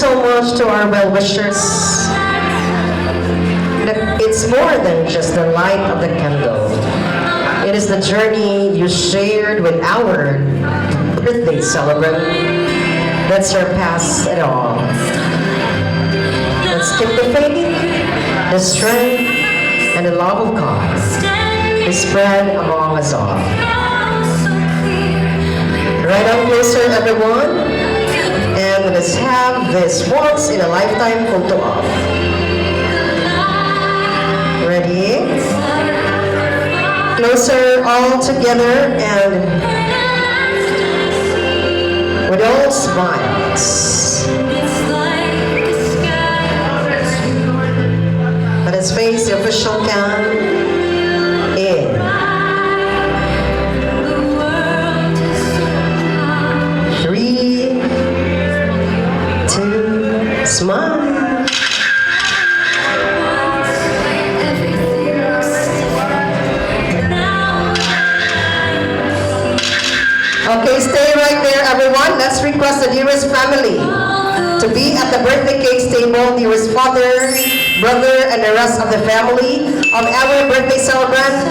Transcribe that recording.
so much to our well-wishers. It's more than just the light of the candle. It is the journey you shared with our birthday celebrant that surpassed it all. Let's keep the faith, the strength, and the love of God be spread among us all. Right on closer, everyone, and let's have this once in a lifetime photo op. Ready? Closer all together and with all smiles. Let us face the official count in 3, 2, smile. Okay, stay right there, everyone. Let's request the dearest family to be at the birthday cake table, dearest father, brother, and the rest of the family of our birthday celebrant.